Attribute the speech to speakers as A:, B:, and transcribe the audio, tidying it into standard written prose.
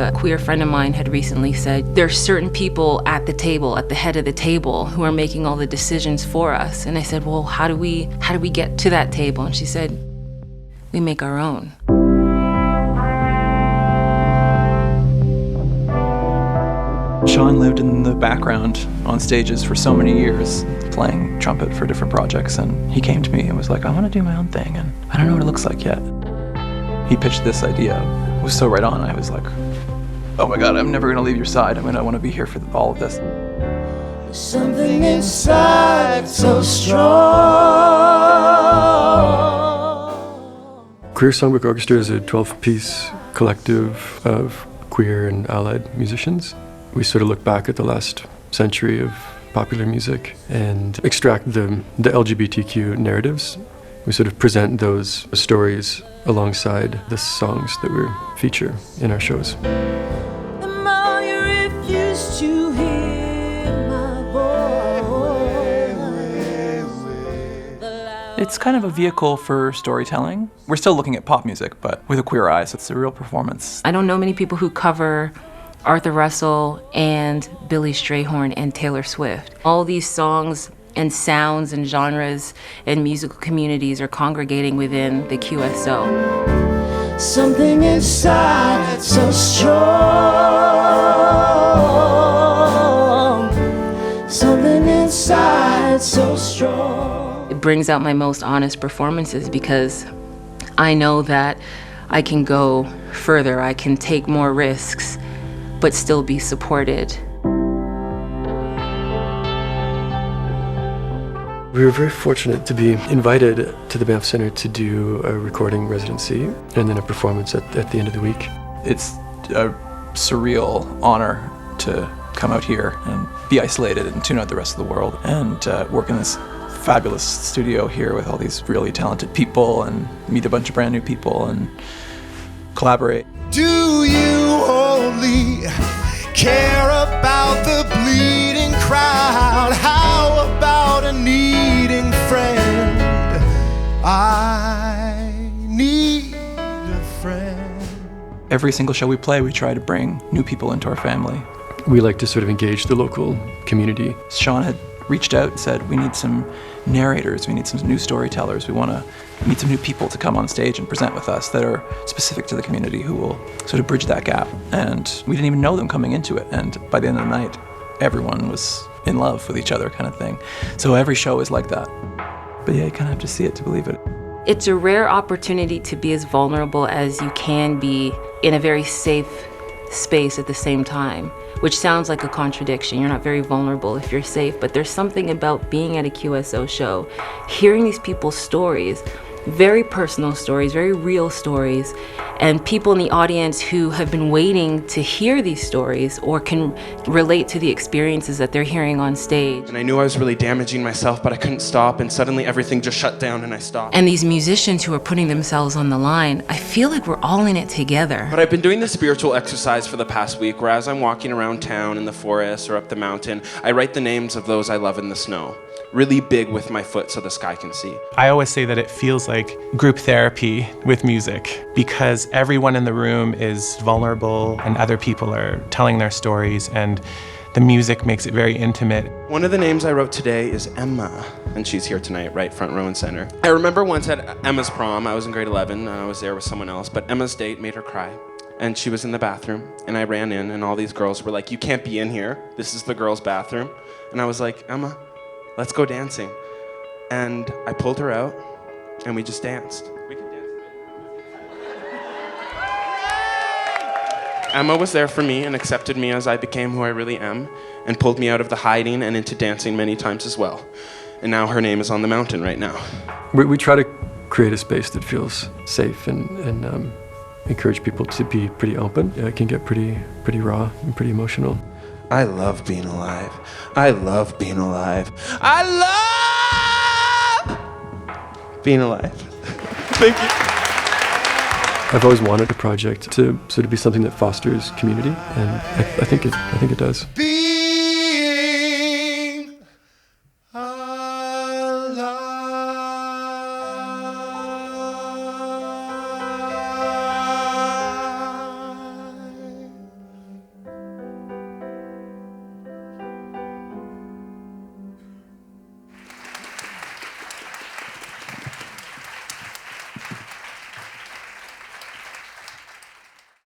A: a queer friend of mine had recently said, there's certain people at the table, at the head of the table, who are making all the decisions for us. And I said, well, how do we get to that table? And she said, we make our own.
B: Sean lived in the background on stages for so many years, playing trumpet for different projects, and he came to me and was like, I want to do my own thing, and I don't know what it looks like yet. He pitched this idea. It was so right on. I was like, oh my God, I'm never going to leave your side. I want to be here for all of this.
C: Something inside so strong.
D: Queer Songbook Orchestra is a 12-piece collective of queer and allied musicians. We sort of look back at the last century of popular music and extract the LGBTQ narratives. We sort of present those stories alongside the songs that we feature in our shows.
C: The more you refuse to hear my voice.
B: It's kind of a vehicle for storytelling. We're still looking at pop music, but with a queer eye, so it's a real performance.
A: I don't know many people who cover Arthur Russell and Billy Strayhorn and Taylor Swift. All these songs and sounds and genres and musical communities are congregating within the QSO.
C: Something inside so strong. Something inside so strong.
A: It brings out my most honest performances because I know that I can go further, I can take more risks, but still be supported.
D: We were very fortunate to be invited to the Banff Centre to do a recording residency and then a performance at the end of the week.
B: It's a surreal honor to come out here and be isolated and tune out the rest of the world and work in this fabulous studio here with all these really talented people and meet a bunch of brand new people and collaborate.
E: Do you only care about the bleeding crowd? How about a needing friend? I need a friend.
B: Every single show we play, we try to bring new people into our family.
D: We like to sort of engage the local community.
B: Sean had reached out and said, we need some narrators, we need some new storytellers, we want to meet some new people to come on stage and present with us that are specific to the community who will sort of bridge that gap. And we didn't even know them coming into it, and by the end of the night, everyone was in love with each other kind of thing. So every show is like that. But yeah, you kind of have to see it to believe it.
A: It's a rare opportunity to be as vulnerable as you can be in a very safe space at the same time, which sounds like a contradiction. You're not very vulnerable if you're safe, but there's something about being at a QSO show, hearing these people's stories, very personal stories, very real stories, and people in the audience who have been waiting to hear these stories or can relate to the experiences that they're hearing on stage.
F: And I knew I was really damaging myself, but I couldn't stop, and suddenly everything just shut down and I stopped.
A: And these musicians who are putting themselves on the line, I feel like we're all in it together.
F: But I've been doing this spiritual exercise for the past week, where as I'm walking around town in the forest or up the mountain, I write the names of those I love in the snow, really big with my foot so the sky can see.
G: I always say that it feels like group therapy with music because everyone in the room is vulnerable and other people are telling their stories, and the music makes it very intimate.
F: One of the names I wrote today is Emma, and she's here tonight, right front row and center. I remember once at Emma's prom, I was in grade 11 and I was there with someone else, but Emma's date made her cry. And she was in the bathroom, and I ran in, and all these girls were like, you can't be in here. This is the girls' bathroom. And I was like, Emma, let's go dancing. And I pulled her out, and we just danced. We could dance. Emma was there for me and accepted me as I became who I really am, and pulled me out of the hiding and into dancing many times as well. And now her name is on the mountain right now.
D: We try to create a space that feels safe and encourage people to be pretty open. It can get pretty raw and pretty emotional.
F: I love being alive. I love being alive. I love being alive. Thank you.
D: I've always wanted a project to sort of be something that fosters community, and I think it does.